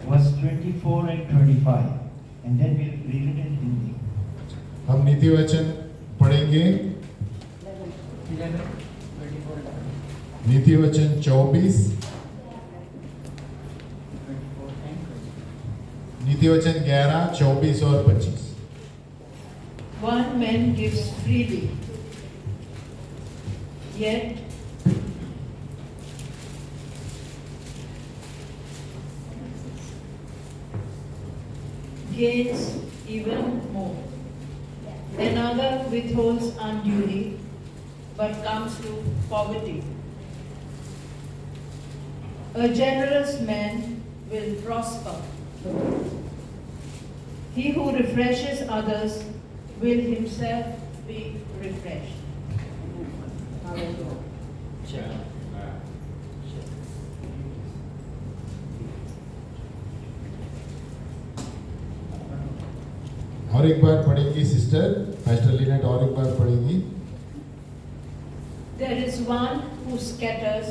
verse 24 and 25, and then we'll read it in Hindi. हम नीति वचन पढ़ेंगे। नीति वचन 24, नीति वचन 11, 24 और 25। One man gives freely, yet gains even more. Another withholds unduly, but comes to poverty. A generous man will prosper. He who refreshes others will himself be refreshed. और एक बार पढ़ेगी सिस्टर पास्टर लीनेट, और एक बार पढ़ेगी। There is one who scatters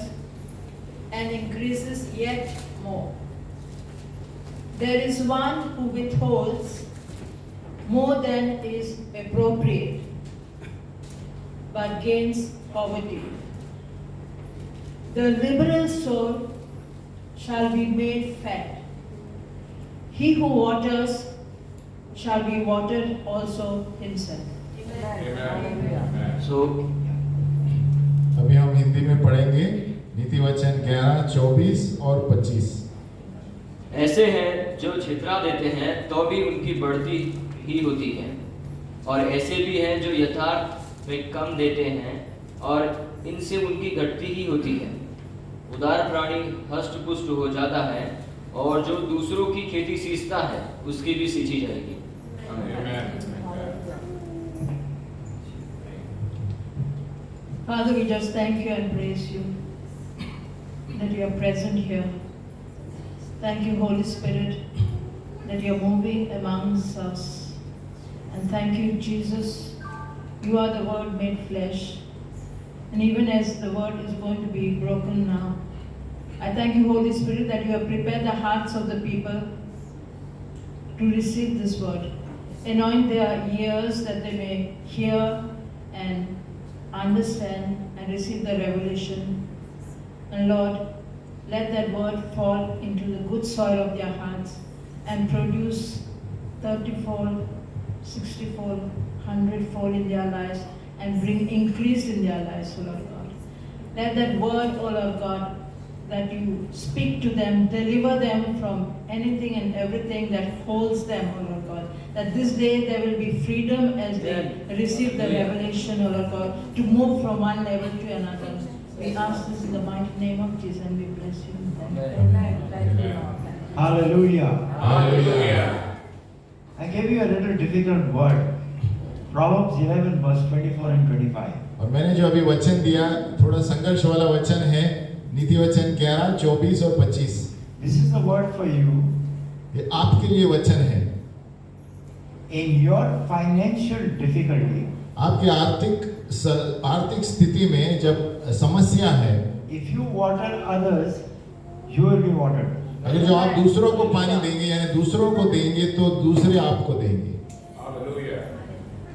and increases yet more. There is one who withholds more than is appropriate, but gains poverty. The liberal soul shall be made fat. He who waters shall be watered also himself. So, अभी हम हिंदी में पढ़ेंगे नीति वचन 11, 24 और 25। ऐसे हैं जो छितरा देते हैं तो भी उनकी बढ़ती ही होती है, और ऐसे भी हैं जो यथार्थ में कम देते हैं और इनसे उनकी घटती ही होती है। उदार प्राणी हष्ट पुष्ट हो जाता है, और जो दूसरों की खेती सींचता है उसकी भी सींची जाएगी। Father, we just thank you and praise you that you are present here. Thank you, Holy Spirit, that you are moving amongst us. And thank you, Jesus, you are the Word made flesh. And even as the Word is going to be broken now, I thank you, Holy Spirit, that you have prepared the hearts of the people to receive this Word. Anoint their ears that they may hear and understand and receive the revelation. And Lord, let that word fall into the good soil of their hearts and produce 30-fold, 60-fold, 100-fold in their lives and bring increase in their lives, O Lord God. Let that word, O Lord God, that you speak to them, deliver them from anything and everything that holds them, O Lord God. That this day there will be freedom as they receive the revelation, O Lord God, to move from one level to another. We ask this in the mighty name of Jesus, and we bless you. Hallelujah. Hallelujah. I gave you a little difficult word. Proverbs 11 verse 24 and 25. और मैंने जो अभी वचन दिया थोड़ा संघर्ष वाला वचन है, नीति वचन 11, 24 और 25। This is the word for you. ये आपके लिए वचन है। In your financial difficulty, आपके आर्थिक स्थिति में जब समस्या है, if you water others, you will be watered. अगर जो आप दूसरों को पानी देंगे यानी दूसरों को देंगे तो दूसरे आपको देंगे।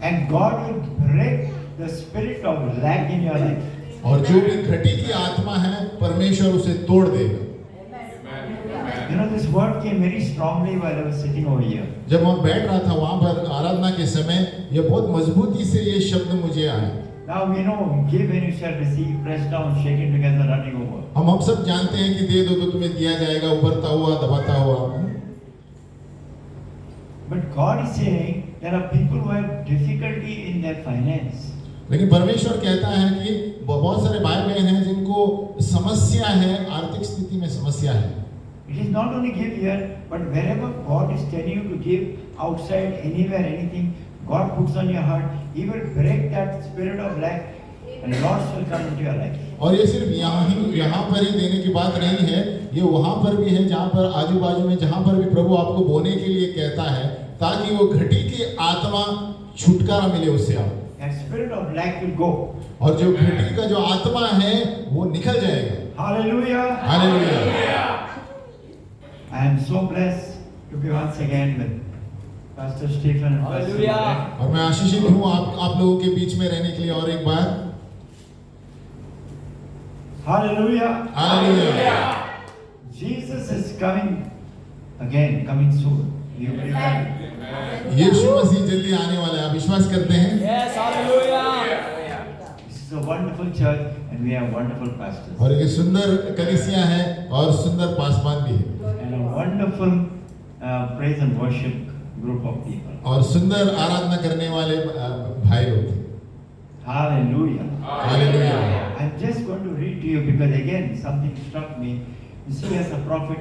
And God will break the spirit of lack in your life. और जो भी घटी की आत्मा है परमेश्वर उसे तोड़ देगा। You know, this word came very strongly while I was sitting over here. जब मैं बैठ रहा था वहां पर आराधना के समय, ये बहुत मजबूती से ये शब्द मुझे आए। Now we know, give and you shall receive, pressed down, shaken together, running over. हम सब जानते हैं कि दे दो तो तुम्हें दिया जाएगा, उभरता हुआ दबाता हुआ। But God is saying there are people who have difficulty in their finance. लेकिन परमेश्वर कहता है कि बहुत सारे भाई बहन हैं जिनको समस्या है, आर्थिक स्थिति में समस्या है। It is not only give here, but wherever God is telling you to give, outside, anywhere, anything, God puts on your heart, He will break that spirit of lack, and loss will come into your life. और ये सिर्फ यहाँ पर ही देने की बात नहीं है, ये वहाँ पर भी है जहाँ पर आजू बाजू में जहाँ पर भी प्रभु आपको बोने के लिए कहता है, ताकि वो घटी की आत्मा छुटकारा मिले उससे आप। That spirit of lack will go. और जो घटी का जो आत्मा है वो निकल जाएगा। Hallelujah. Hallelujah. I am so blessed to be once again with Pastor Stephen and Pastor Hallelujah. Vivek. और मैं आशीषित हूँ आप लोगों के बीच में रहने के लिए और एक बार। Hallelujah. Hallelujah. Jesus is coming again, coming soon. You believe that? यीशु मसीह जल्दी आने वाला है, आप विश्वास करते हैं? Yes, hallelujah. This is a wonderful church and we have wonderful pastors. और एक सुंदर कलीसिया है और सुंदर पासवान भी है And a wonderful praise and worship group of people. और सुंदर आराधना करने वाले भाई लोग हैं। Hallelujah. Hallelujah. I'm just going to read to you because again something struck me. You see, as a prophet,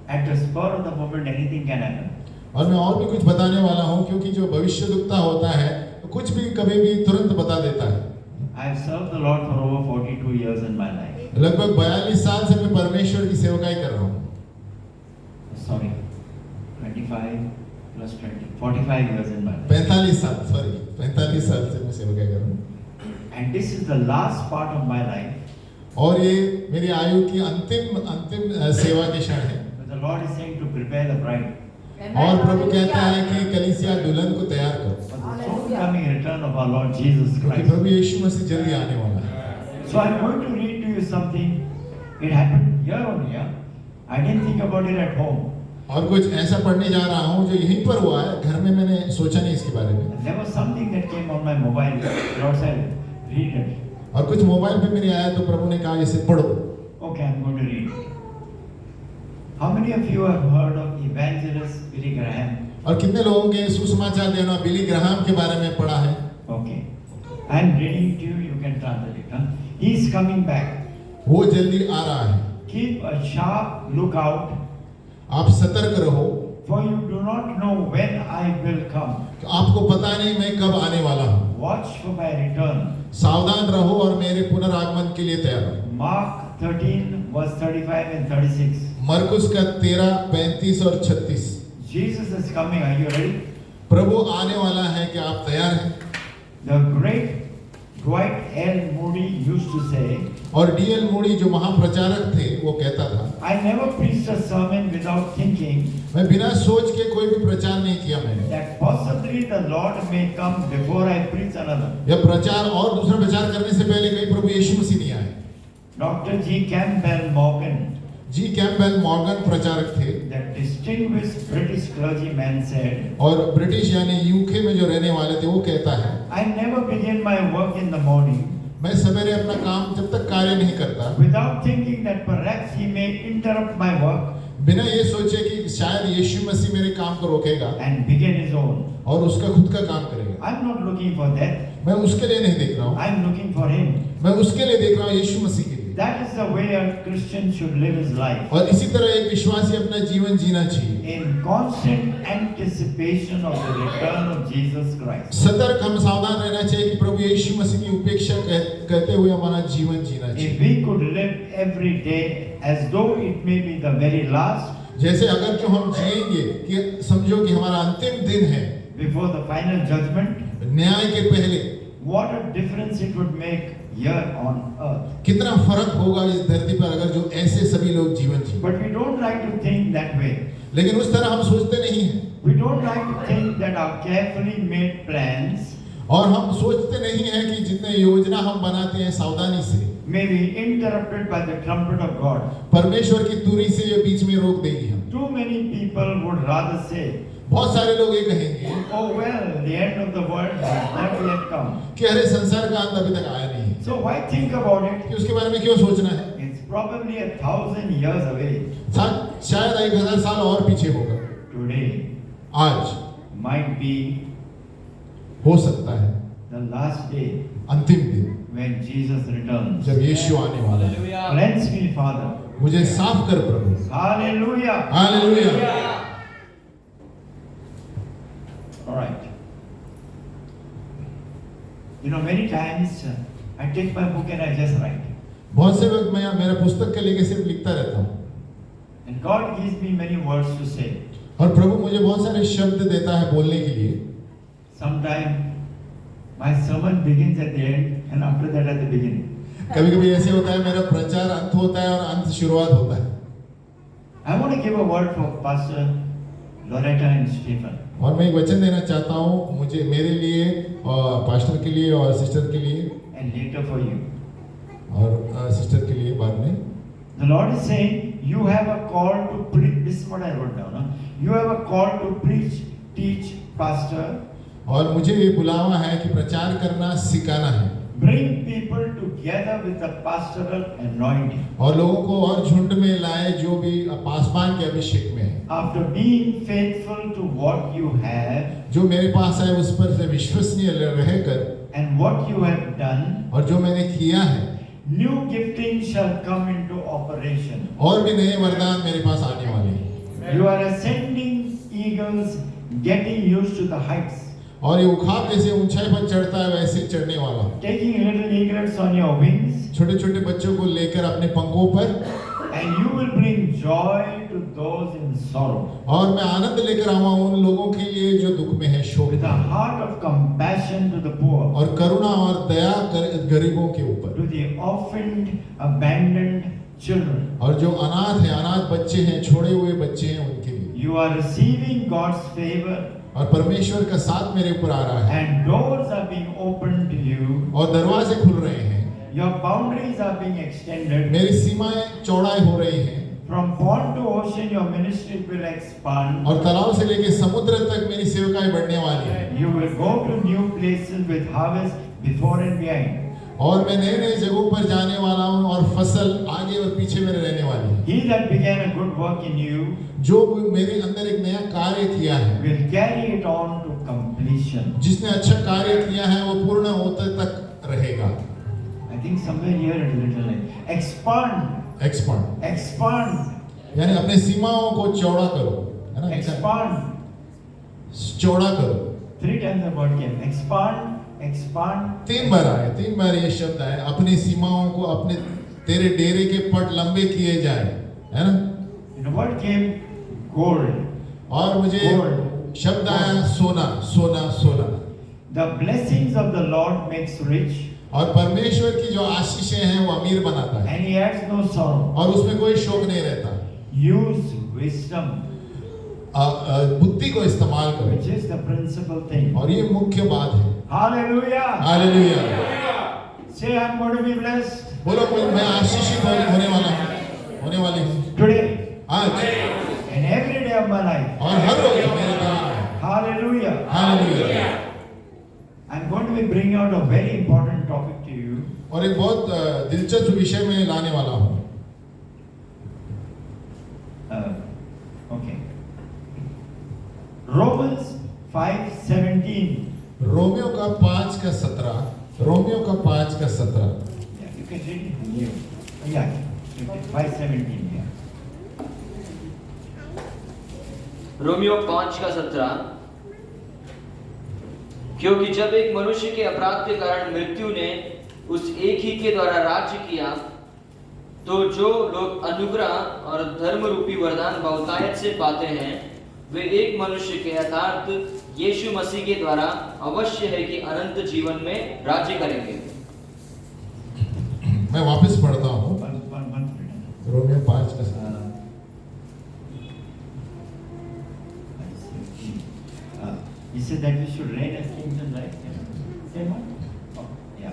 at the spur of the moment, anything can happen. और मैं और भी कुछ बताने वाला हूँ क्योंकि जो भविष्यद्वक्ता होता है कुछ भी कभी भी तुरंत बता देता है। I have served the Lord for over 42 years in my life. लगभग 42 साल से मैं परमेश्वर की सेवकाई कर रहा हूँ। Sorry, 25 plus 20, 45 years in my life. 45 साल से मैं सेवकाई कर रहा हूँ। And this is the last part of my life. और ये मेरी आयु की अंतिम सेवा के क्षण है। But the Lord is saying to prepare the bride और प्रभु कहता है कि कलीसिया दुल्हन को तैयार करो for the soon coming return of our Lord Jesus क्योंकि Christ. प्रभु यीशु मसीह जल्दी आने वाला है। So I'm going to read to you something. It happened here on here. I didn't think about it at home. और कुछ ऐसा पढ़ने जा रहा हूँ जो यहीं पर हुआ है, घर में मैंने सोचा नहीं इसके बारे में। There was something that came on my mobile. Lord said, read it. और कुछ मोबाइल पे मेरे आया तो प्रभु ने कहा इसे पढ़ो। Okay, I'm going to read it. How many of you have heard of evangelist Billy Graham? और कितने लोगों के सुसमाचार देना बिली ग्राहम के बारे में पढ़ा है? Okay. I'm reading it to you. You can translate it. Huh? He's coming back. वो जल्दी आ रहा है। Keep a sharp lookout, आप सतर्क रहो, for you do not know when I will come. तो आपको पता नहीं मैं कब आने वाला हूँ। Watch for my return. सावधान रहो और मेरे पुनरागमन के लिए तैयार रहो। Mark 13, verse 35 and 36. मरकुस का 13, 35 और 36। Jesus is coming. Are you ready? प्रभु आने वाला है कि आप तैयार हैं? The great Dwight L. Moody used to say, और डीएल मूडी जो महाप्रचारक थे वो कहता था, I never preached a sermon without thinking मैं बिना सोच के कोई भी प्रचार नहीं किया मैंने, that possibly the Lord may come before I preach another. या प्रचार और दूसरा प्रचार करने से पहले कहीं प्रभु यीशु मसीह नहीं आए। Dr. G. Campbell Morgan, जी कैम्पबेल मॉर्गन प्रचारक थे that distinguished British clergyman, said, और ब्रिटिश यानी यूके में जो रहने वाले थे वो कहता है, I never begin my work in the morning मैं सवेरे अपना काम जब तक कार्य नहीं करता without thinking that perhaps he may interrupt my work बिना ये सोचे कि शायद यीशु मसीह मेरे काम को रोकेगा and begin his own. और उसका खुद का काम करेगा। I'm not looking for that. मैं उसके लिए नहीं देख रहा हूँ, I'm looking for him. मैं उसके लिए देख रहा हूँ, यीशु मसीह के लिए। That is the way a Christian should live his life. और इसी तरह एक विश्वासी अपना जीवन जीना चाहिए, In constant anticipation of the return of Jesus Christ. सतर्क हम सावधान रहना चाहिए कि प्रभु यीशु मसीह की उपेक्षा कहते हुए हमारा जीवन जीना If चाहिए। we could live every day as though it may be the very last जैसे अगर जो हम जिएंगे कि समझो कि हमारा अंतिम दिन है before the final judgment, न्याय के पहले, what a difference it would make here on earth. कितना फर्क होगा इस धरती पर अगर जो ऐसे सभी लोग जीवन जिए। But we don't like to think that way. लेकिन उस तरह हम सोचते नहीं हैं We don't like to think that our carefully made plans और हम सोचते नहीं हैं कि जितने योजना हम बनाते हैं सावधानी से may be interrupted by the trumpet of God. परमेश्वर की तुरी से ये बीच में रोक देगी हम। Too many people would rather say, बहुत सारे लोग ये कहेंगे oh well, the end of the world has not yet come. कि अरे संसार का अंत अभी तक आया नहीं है, So why think about it? कि उसके बारे में क्यों सोचना है? It's probably 1,000 years away. शायद 1000 साल और पीछे होगा। Today आज might be हो सकता है the last day अंतिम दिन when Jesus returns. जब यीशु आने वाला है। Hallelujah. Cleanse me, Father. मुझे साफ कर प्रभु। Hallelujah. Hallelujah. All right. You know, many times I take my book and I just write. बहुत से वक्त मैं मेरा पुस्तक के लेके सिर्फ लिखता रहता हूँ And God gives me many words to say. और प्रभु मुझे बहुत सारे शब्द देता है बोलने के लिए। Sometimes my sermon begins at the end and after that at the beginning. कभी कभी ऐसे होता है मेरा प्रचार अंत होता है और अंत शुरुआत होता है। I want to give a word for Pastor Loretta and Stephen. और मैं एक वचन देना चाहता हूँ मुझे मेरे लिए और पास्टर के लिए और सिस्टर के लिए And later for you. और सिस्टर के लिए बाद में The Lord is saying, you have a call to preach. This is what I wrote down. Huh? You have a call to preach, teach, pastor. और मुझे ये बुलावा है कि प्रचार करना सिखाना है Bring people together with the pastoral anointing. और लोगों को और झुंड में लाए जो भी पासवान के अभिषेक में है After being faithful to what you have जो मेरे पास है उस पर से विश्वसनीय रहकर and what you have done, और जो मैंने किया है new gifting shall come into operation. और भी नए वरदान मेरे पास आने वाले हैं You are ascending eagles, getting used to the heights. और ये उखाब जैसे ऊंचाई पर चढ़ता है वैसे चढ़ने वाला Taking little eaglets on your wings, छोटे छोटे बच्चों को लेकर अपने पंखों पर and you will bring joy to those in sorrow. और मैं आनंद लेकर आऊंगा उन लोगों के लिए जो दुख में है शोक With a में heart of compassion to the poor, और करुणा और दया गरीबों के ऊपर to the orphaned, abandoned children. और जो अनाथ है अनाथ बच्चे हैं छोड़े हुए बच्चे हैं उनके लिए You are receiving God's favor, और परमेश्वर का साथ मेरे ऊपर आ रहा है and doors are being opened to you. और दरवाजे खुल रहे हैं Your boundaries are being extended. मेरी सीमाएं चौड़ाई हो रही हैं From pond to ocean, your ministry will expand. और तालाब से लेकर समुद्र तक मेरी सेवकाई बढ़ने वाली है You will go to new places with harvest before and behind. और मैं नए नए जगहों पर जाने वाला हूँ और फसल आगे और पीछे मेरे रहने वाली है He that began a good work in you जो मेरे अंदर एक नया कार्य किया है will carry it on to completion. जिसने अच्छा कार्य किया है वो पूर्ण होते तक रहेगा I think somewhere here it is written like expand, expand expand, यानी अपने सीमाओं को चौड़ा करो है ना expand. चौड़ा करो 3 times the word came. Expand, expand. 3 बार आए 3 बार ये शब्द आए अपनी सीमाओं को अपने तेरे डेरे के पट लंबे किए जाए है ना And the word came gold. और मुझे Gold. शब्द आया सोना सोना सोना The blessings of the Lord makes rich, और परमेश्वर की जो आशीषें हैं वो अमीर बनाता है and He adds no sorrow. और उसमें कोई शोक नहीं रहता Use wisdom, बुद्धि को इस्तेमाल which करो is the principal thing. और ये मुख्य बात है Hallelujah. Hallelujah Say, I'm going to be blessed बोलो कोई मैं आशीषित होने वाला हूँ होने वाली हूँ today आज and every day of my life. और हर रोज मेरे काम है Hallelujah. Hallelujah I'm going to be bringing out a very important topic to you. और एक बहुत दिलचस्प विषय में लाने वाला हूँ Okay. Romans 5:17. रोमियो का 5 का 17 रोमियो का 5 का 17 Yeah, you can read it from here. Yeah, 5:17. Yeah. Romeo 5 का 17 क्योंकि जब एक मनुष्य के अपराध के कारण मृत्यु ने उस एक ही के द्वारा राज्य किया तो जो लोग अनुग्रह और धर्म रूपी वरदान बहुतायत से पाते हैं वे एक मनुष्य के अर्थात यीशु मसीह के द्वारा अवश्य है कि अनंत जीवन में राज्य करेंगे। मैं वापस पढ़ता हूँ One minute. रोमियो 5 का 17 He said that we should reign as kings and life. Same one? Oh, yeah.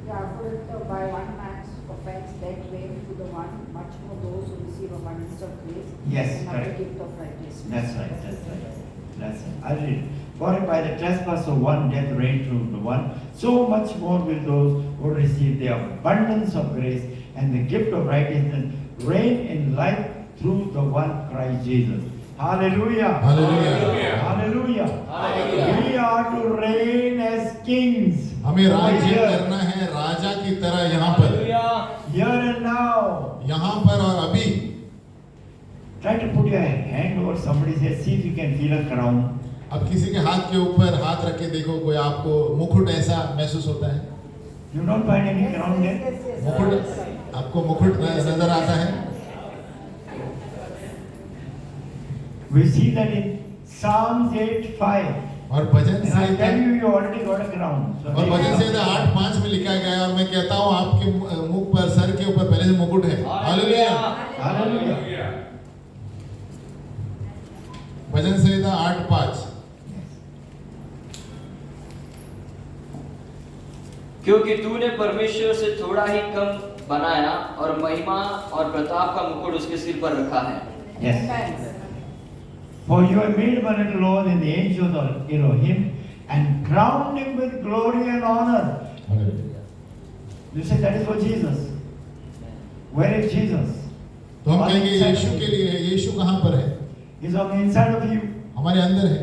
Yeah, for by one man's offense death reigned to the one, much more those who receive abundance of grace Yes, and of the correct. gift of righteousness. That's right. That's it. I'll read it. For by the trespass of one death reigned through the one, so much more will those who receive the abundance of grace and the gift of righteousness reign in life through the one Christ Jesus. Hallelujah. Hallelujah. Hallelujah. Hallelujah. We are to reign as kings. हमें राज्य Here, करना है राजा की तरह यहाँ पर here and now. यहाँ पर और अभी Try to put your hand over somebody's head. See if you can feel a crown. अब किसी के हाथ के ऊपर हाथ रख के देखो कोई आपको मुकुट ऐसा महसूस होता है You don't find any crown there? Yes. मुकुट आपको मुकुट नजर आता है We see that in Psalms 8:5. और भजन And I tell Samhita you, you already got a crown. So और भजन संहिता 8:5 में लिखा गया है और मैं कहता हूँ आपके मुख पर सर के ऊपर पहले से मुकुट है। हालेलुया। Hallelujah. भजन संहिता 8:5 क्योंकि तूने परमेश्वर से थोड़ा ही कम बनाया और महिमा और प्रताप का मुकुट उसके सिर पर रखा है। Yes. Amen. For you have made one little lower than the angels of Elohim and crowned him with glory and honor. Hallelujah. You say that is for Jesus. Where is Jesus? तो हम On the कहेंगे inside Yeshu of के you. लिए है। यीशु कहाँ पर है? He's on the inside of you. हमारे अंदर है।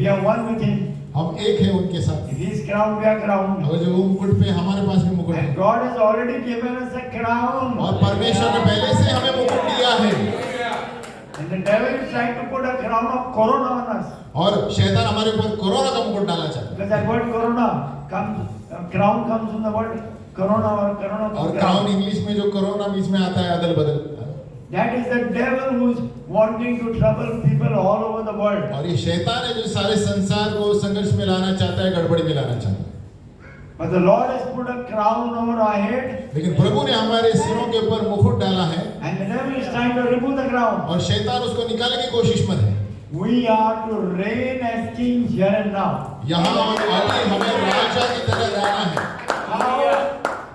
We are one with him. हम एक है उनके साथ। If he is crowned, we are crowned. और जो वो मुकुट पे हमारे पास भी मुकुट है And God has already given us a crown. और परमेश्वर ने पहले से हमें मुकुट दिया है And the devil is trying to put a crown of corona on us. और शैतान हमारे ऊपर कोरोना का मुकुट डालना चाहता Because that word corona comes, crown comes from the word corona or corona. है और क्राउन इंग्लिश में जो कोरोना बीच में आता है अदल बदल That is the devil who is wanting to trouble people all over the world. और ये शैतान है जो सारे संसार को संघर्ष में लाना चाहता है गड़बड़ी में लाना चाहता है But the Lord has put a crown over our head, लेकिन प्रभु ने हमारे सिरों के ऊपर मुकुट डाला है and the devil is trying to remove the crown. और शैतान उसको निकालने की कोशिश में है We are to reign as kings here and now. यहाँ और अभी हमें राजा की तरह रहना है How?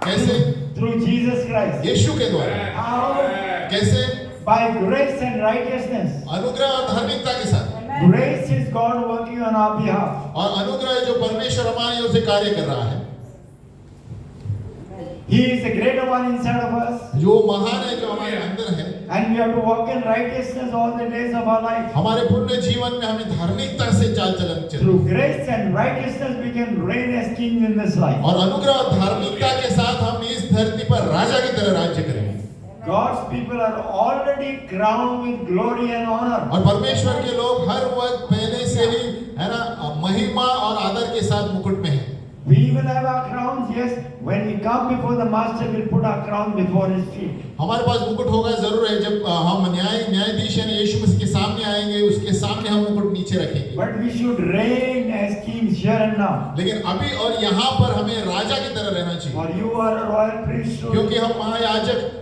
कैसे Through Jesus Christ. यीशु के द्वारा How? कैसे By grace and righteousness. अनुग्रह और धार्मिकता के साथ Grace is God working on our behalf. और अनुग्रह है जो परमेश्वर हमारी ओर से कार्य कर रहा है He is the greater one inside of us, जो महान है जो हमारे अंदर है and we have to walk in righteousness all the days of our life. हमारे पूर्ण जीवन में हमें धार्मिकता से चाल चलन चाहिए Through grace and righteousness, we can reign as kings in this life. और अनुग्रह और धार्मिकता के साथ हम इस धरती पर राजा की तरह राज्य करेंगे God's people are already crowned with glory and honor. और परमेश्वर के लोग हर वक्त पहले से ही है ना महिमा और आदर के साथ मुकुट में हैं We even have our crowns, yes. When we come before the Master, we'll put our crown before His feet. हमारे पास मुकुट होगा जरूर है जब हम न्यायाधीश यानी यीशु मसीह के सामने आएंगे उसके सामने हम मुकुट नीचे रखेंगे But we should reign as kings here and now. लेकिन अभी और यहाँ पर हमें राजा की तरह रहना चाहिए For you are a royal priesthood, क्योंकि हम महायाजक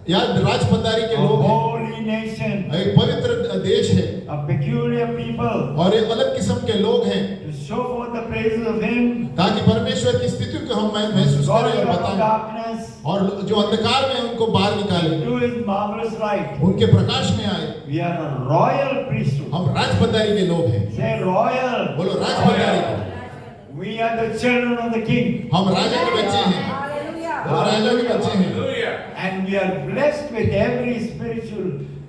या राजपदारी के a लोग हैं holy nation, एक पवित्र देश है a peculiar people, और एक अलग किस्म के लोग हैं to show forth the praises of Him, ताकि परमेश्वर की स्थिति को हम महसूस God करें और out of बताएं darkness, और जो अंधकार में उनको बाहर निकालें to His marvelous light. उनके प्रकाश में आए We are a royal priesthood. हम राजपदारी के लोग हैं Say royal. बोलो राजपदारी के We are the children of the King, हम राजा के बच्चे हैं Hallelujah. बोलो राजा के बच्चे हैं and we are blessed with every spiritual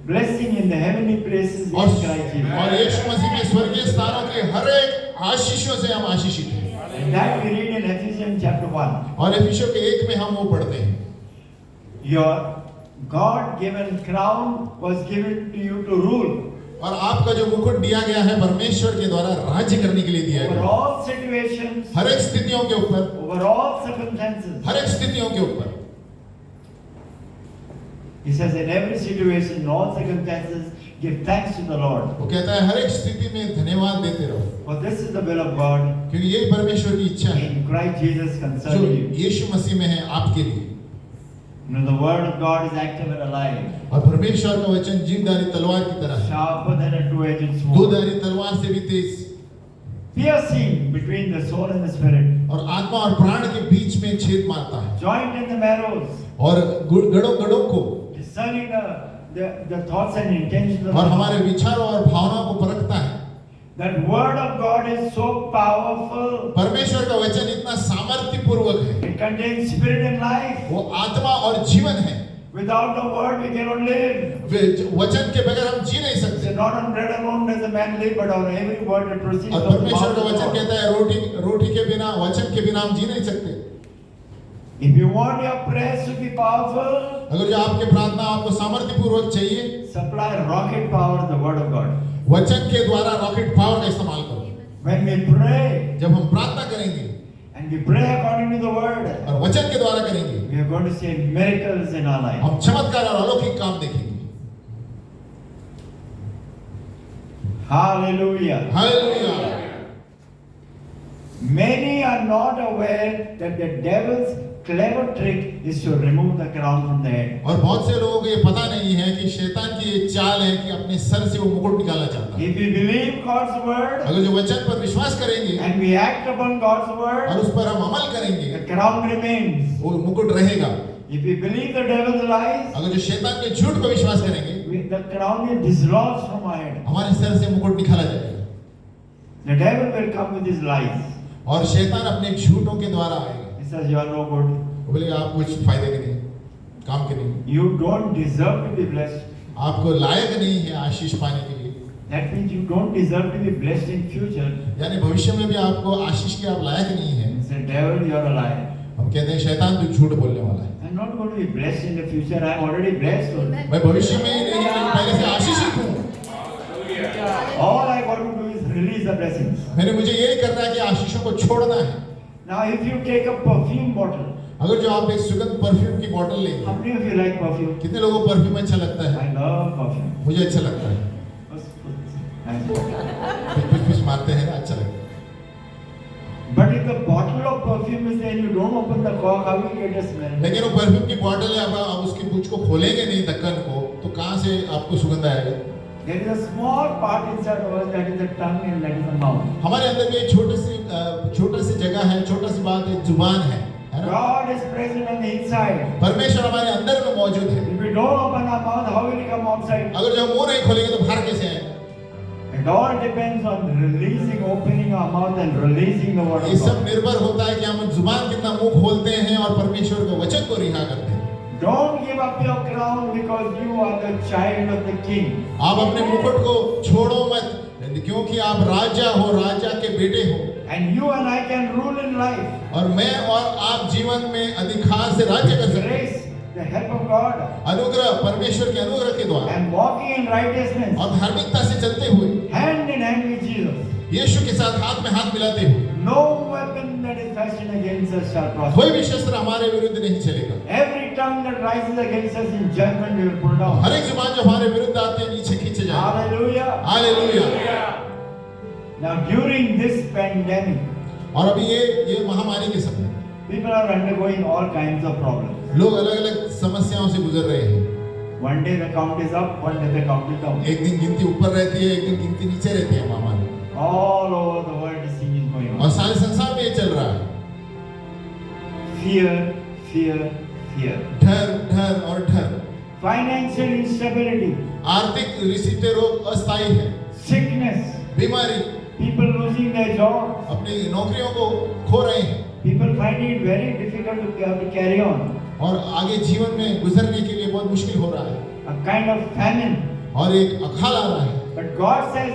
blessing in the heavenly places in और Christ Jesus. और यीशु मसीह के स्वर्गीय स्थानों के हर एक आशीषों से हम आशीषित हैं And that we read in Ephesians chapter 1. और एफिसियों के 1 में हम वो पढ़ते हैं Your God-given crown was given to you to rule और आपका जो मुकुट दिया गया है परमेश्वर के द्वारा राज्य करने के लिए दिया over गया all situations, हर एक स्थितियों के ऊपर over all circumstances. हर एक स्थितियों के ऊपर He says in every situation, in all circumstances, give thanks to the Lord. वो कहता है हर एक स्थिति में धन्यवाद देते रहो For this is the will of God क्योंकि यही परमेश्वर की इच्छा है in Christ Jesus जो concerning you. यीशु मसीह में है आपके लिए You know, the word of God is active and alive, और परमेश्वर का वचन जीवधारी तलवार की तरह है sharper than a two-edged sword, दोधारी तलवार से भी तेज piercing between the soul and the spirit, और आत्मा और प्राण के बीच में छेद मारता है joined in the marrows, और गड़ों गड़ों को discerning the thoughts and intentions of और the हमारे heart. विचारों और भावनाओं को परखता है That word of God is so powerful. परमेश्वर का वचन इतना सामर्थ्यपूर्वक है It contains spirit and life. वो आत्मा और जीवन है Without the word, we cannot live. वचन के बगैर हम जी नहीं सकते So not on bread alone does a man live, but on every word that proceeds और from the परमेश्वर mouth का of वचन God. कहता है रोटी के बिना वचन के बिना हम जी नहीं सकते If you want your prayers to be powerful, अगर जो आपके प्रार्थना आपको सामर्थ्यपूर्वक चाहिए supply rocket power to the word of God. वचन के द्वारा रॉकेट पावर का इस्तेमाल करो When we pray जब हम प्रार्थना करेंगे and we pray according to the word, और वचन के द्वारा करेंगे we are going to see miracles in our life. हम चमत्कार और अलौकिक काम देखेंगे Hallelujah. Hallelujah Many are not aware that the devil's clever trick is to remove the crown from the head. और बहुत से लोगों को ये पता नहीं है कि शैतान की ये चाल है कि अपने सर से वो मुकुट निकालना चाहता है। If we believe God's word अगर जो वचन पर विश्वास करेंगे and we act upon God's और word, उस पर हम अमल करेंगे, the crown remains. वो मुकुट रहेगा। If we believe the devil's lies, अगर जो शैतान के झूठ पर विश्वास करेंगे, the crown is dislodged from our head. हमारे सर से मुकुट निकाला जाएगा The devil will come with his lies. और शैतान अपने झूठों के द्वारा आएगा। He says, you are no good. वो बोलेगा आप कुछ फायदे के नहीं, काम के नहीं, You don't deserve to be blessed. आपको लायक नहीं है आशीष पाने के लिए। That means you don't deserve to be blessed in future. यानी भविष्य में भी आपको आशीष के आप लायक नहीं है। He said, devil, you are a liar. हम कहते हैं शैतान तू झूठ बोलने वाला है। I'm not going to be blessed in the future. I'm already blessed. मैं भविष्य में ही नहीं, मैं पहले से आशीषित हूँ। All I got to do is release the blessings. मैंने मुझे यही करना है कि आशीषों को छोड़ना है। Now, if you take a perfume bottle, अगर जो आप एक सुगंध परफ्यूम की बोतल लेंगे, how many of you like perfume? कितने लोगों को परफ्यूम अच्छा लगता है? I love perfume. मुझे अच्छा लगता है। कुछ मारते हैं ना, अच्छा लगता है। But if the bottle of perfume is there, you don't open the cork, how will you get a smell? लेकिन वो परफ्यूम की बोतल है, अब आप उसकी पूंछ को खोलेंगे नहीं ढक्कन को, तो कहाँ से आपको सुगंध आएगा? There is a small part inside of us that is the tongue and that is the mouth. हमारे अंदर भी एक छोटा सी जगह है, छोटा सी बात है, जुबान है ना? God is present on the inside. परमेश्वर हमारे अंदर में मौजूद है। If we don't open our mouth, how will he come outside? अगर जो हम मुंह नहीं खोलेंगे तो बाहर कैसे आएगा? It all depends on releasing, opening our mouth and releasing the word ये of सब God. निर्भर होता है कि हम जुबान कितना मुंह खोलते हैं और परमेश्वर के वचन को रिहा करते हैं। Don't give up your crown because you are the child of the king. आप अपने मुकुट को छोड़ो मत, क्योंकि आप राजा हो, राजा के बेटे हो। And you and I can rule in life. और मैं और आप जीवन में अधिकार से राज्य कर सकते हैं। Grace, the help of God, अनुग्रह, परमेश्वर के अनुग्रह के द्वारा and walking in righteousness, और धार्मिकता से चलते हुए, hand in hand with Jesus. यीशु के साथ हाथ में हाथ मिलाते हुए, No weapon that is fashioned against us shall prosper. कोई भी शस्त्र हमारे विरुद्ध नहीं चलेगा। Every tongue that rises against us in judgment we will pull down. हर एक जुबान जो हमारे विरुद्ध आते हैं नीचे खींचे जाएंगे। Hallelujah. Hallelujah. Now during this pandemic, और अभी ये महामारी के समय people are undergoing all kinds of problems. लोग अलग-अलग समस्याओं से गुजर रहे हैं। One day the count is up, one day the count is down. एक दिन गिनती ऊपर रहती है, एक दिन गिनती नीचे रहती है महामारी। All over the world this thing is going और on. सारे संसार में ये चल रहा है। Fear, fear, fear. डर, डर और डर। Financial instability, आर्थिक रिश्ते रोग अस्थायी है। sickness, बीमारी, people losing their jobs. अपनी नौकरियों को खो रहे हैं People find it very difficult to carry on. और आगे जीवन में गुजरने के लिए बहुत मुश्किल हो रहा है A kind of famine. और एक अकाल आ रहा है। But God says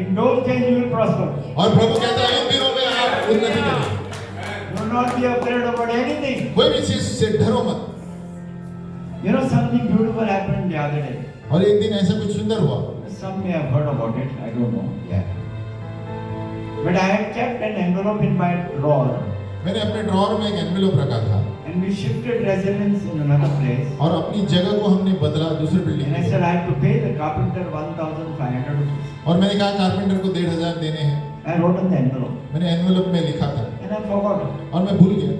in those days you will prosper. और प्रभु कहता है इन दिनों में आप उन्नति करें। Do not be afraid about anything. कोई भी चीज से डरो मत। You know something beautiful happened the other day. और एक दिन ऐसा कुछ सुंदर हुआ। Some may have heard about it. I don't know. Yeah. But I had kept an envelope in my drawer, मैंने अपने ड्रॉअर में एक एनवेलप रखा था and we shifted residence in another place. और अपनी जगह को हमने बदला दूसरी बिल्डिंग And I में। said I have to pay the carpenter 1,500 rupees. और मैंने कहा कारपेंटर को 1,500 देने हैं। I wrote on the envelope, मैंने एनवेलप में लिखा था and I forgot it. और मैं भूल गया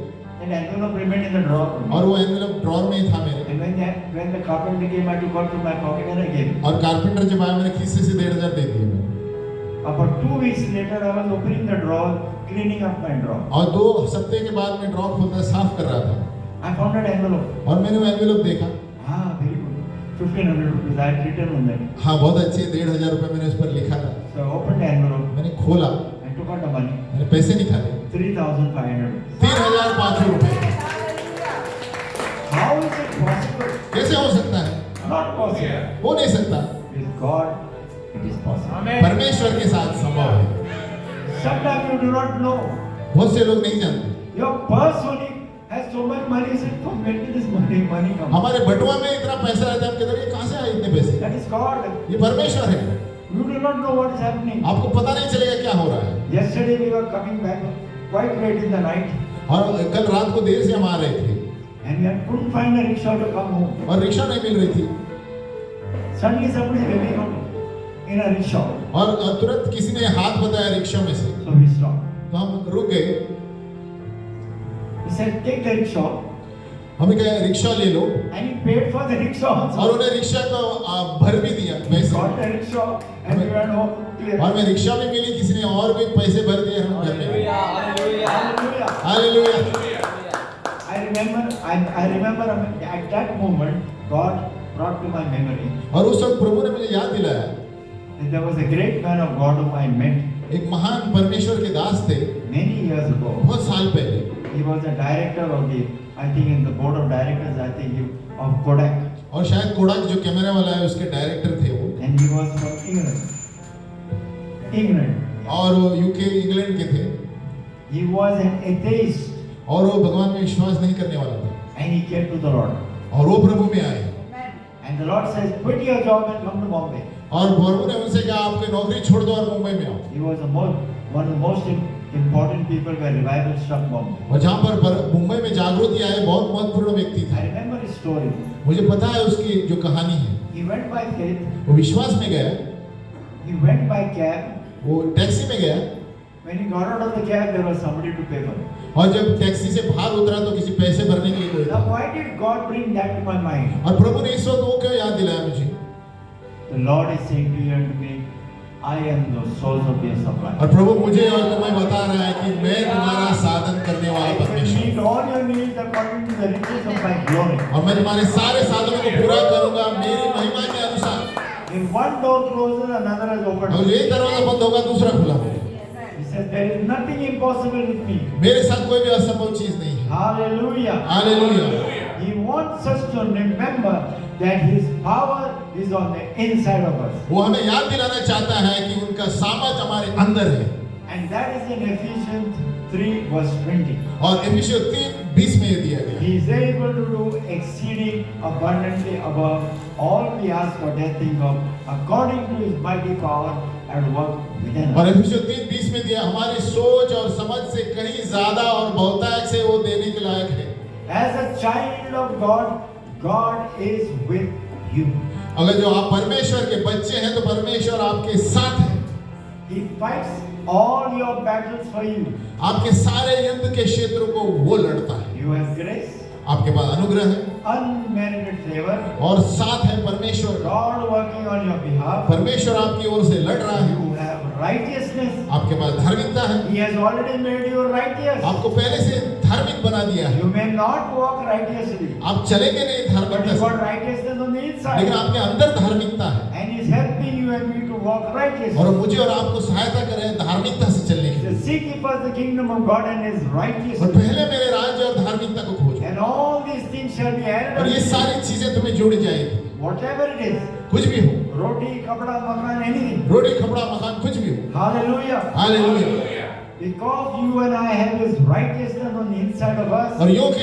And envelope remained in the drawer. और वो एनवेलप ड्रॉअर में ही था मेरे। And when the carpenter came, I took out from my pocket and I gave him. और कारपेंटर जब आया मैंने खीसे से 1,500 दे दिए मैंने। About 2 weeks later, I was opening the drawer, cleaning up my drawer. और 2 हफ्ते के बाद मैं ड्रॉअर खोलना साफ कर रहा था I found an envelope. और मैंने वो एनवेलप देखा। Ah, very good. 1,500 rupees. I had written on that. हाँ बहुत अच्छे 1,500 रुपए मैंने उस पर लिखा था। So I opened the envelope. मैंने खोला, I took out the money. मैंने पैसे निकाले 3,500 rupees. 3,500 रुपए। How is it possible? कैसे हो सकता है? Not possible. हो नहीं सकता। With God, it is possible. परमेश्वर के साथ संभव है। Sometimes you do not know. बहुत से लोग नहीं जानते। Your purse only has so much money. You say, from where did this money come? हमारे बटुआ में इतना पैसा रहता है, हम कहते हैं ये कहाँ से आए इतने पैसे? That is God. ये परमेश्वर है। You do not know what is happening. आपको पता नहीं चलेगा क्या हो रहा है। Yesterday we were coming back quite late in the night, और कल रात को देर से हम आ रहे थे and we couldn't find a rickshaw to come home. और रिक्शा नहीं मिल रही थी Suddenly somebody is waving out in a rickshaw. और तुरंत किसी ने हाथ बताया रिक्शा में से। So we stopped. तो हम रुक गए। He said, take the rickshaw. हमें कहा रिक्शा ले लो, And he paid for the rickshaw और also. उन्हें रिक्शा को भर भी दिया He पैसे, got the rickshaw and we went home. Clear. और मैं रिक्शा भी मिली, किसी ने और भी पैसे भर दिए हम घर में। Hallelujah Hallelujah. Hallelujah. I remember at that moment, God brought to my memory और उस वक्त प्रभु ने मुझे याद दिलाया, that there was a great man of God whom I met एक महान परमेश्वर के दास थे many years ago. बहुत साल पहले, He was a director of the, I think in the board of directors, I think of Kodak. और शायद कोडाक जो कैमरा वाला है उसके डायरेक्टर थे वो, And he was from England. England. और वो यूके इंग्लैंड के थे, He was an atheist और वो भगवान में विश्वास नहीं करने वाला था, and he came to the Lord. और वो प्रभु में आए, Amen. And the Lord says, quit your job and come to Bombay. और प्रभु ने उनसे कहा आपकी नौकरी छोड़ दो और मुंबई में आओ। He was one of the most important people where revival struck Bombay. और जहाँ पर मुंबई में जागृति आए, बहुत महत्वपूर्ण व्यक्ति I था। remember his story. मुझे पता है उसकी जो कहानी है, He went by faith, वो विश्वास में गया, he went by cab. वो टैक्सी में गया, When he got out of the cab, there was somebody to pay for it. और जब टैक्सी से बाहर उतरा तो किसी पैसे भरने के लिए कोई Now, था। why did God bring that to my mind? और प्रभु ने इस वक्त वो क्यों याद दिलाया मुझे? The Lord is saying to you and to me, I am the source of your supply. और प्रभु मुझे और तुम्हें बता रहा है कि मैं तुम्हारा साधन करने वाला I will परमेश्वर, meet all your needs according to the riches of my glory. और मैं तुम्हारे सारे साधनों को पूरा करूंगा मेरी महिमा के अनुसार। If one door closes, another is और opened. एक दरवाजा बंद होगा दूसरा खुला होगा। He says, there is nothing impossible with me. मेरे साथ कोई भी असंभव चीज नहीं है। Hallelujah. Hallelujah. He wants us to remember that His power is on the inside of us. वो हमें याद दिलाना चाहता है कि उनका सामर्थ हमारे अंदर है, And that is in Ephesians 3 verse 20. और इफिसियों 3:20 में ये दिया गया है। He is able to do exceeding abundantly above all we ask or dare think of, according to His mighty power at work within और us. इफिसियों 3:20 में दिया, हमारी सोच और समझ से कहीं ज्यादा और बहुतायत से वो देने के लायक है। As a child of God, God is with you. अगर जो आप परमेश्वर के बच्चे हैं तो परमेश्वर आपके साथ है, He fights all your battles for you. आपके सारे युद्ध के क्षेत्रों को वो लड़ता है। You have grace, आपके पास अनुग्रह है unmerited favor, और साथ है परमेश्वर का। God working on your behalf. परमेश्वर आपकी ओर से लड़ रहा है, You have righteousness. आपके पास धार्मिकता है, He has already made you righteous. आपको पहले से धार्मिक बना दिया है। You may not walk righteously, आप चलेंगे नहीं but धार्मिकता you से, got righteousness on the लेकिन inside. आपके अंदर धार्मिकता है, And He's helping you and me to walk और righteously. मुझे और आपको सहायता कर रहे हैं धार्मिकता से चलने के लिए। So seek ye first the kingdom of God and His और righteousness, पहले मेरे राज्य और धार्मिकता को खोजो, and all these things shall be added और ये unto you. सारी चीजें तुम्हें जोड़ी जाएगी। Whatever it is, कुछ भी हो, roti, kapda, makan, anything. रोटी कपड़ा मकान कुछ भी हो। Hallelujah. Hallelujah. Because you and I have His righteousness on the inside of us. और यो कि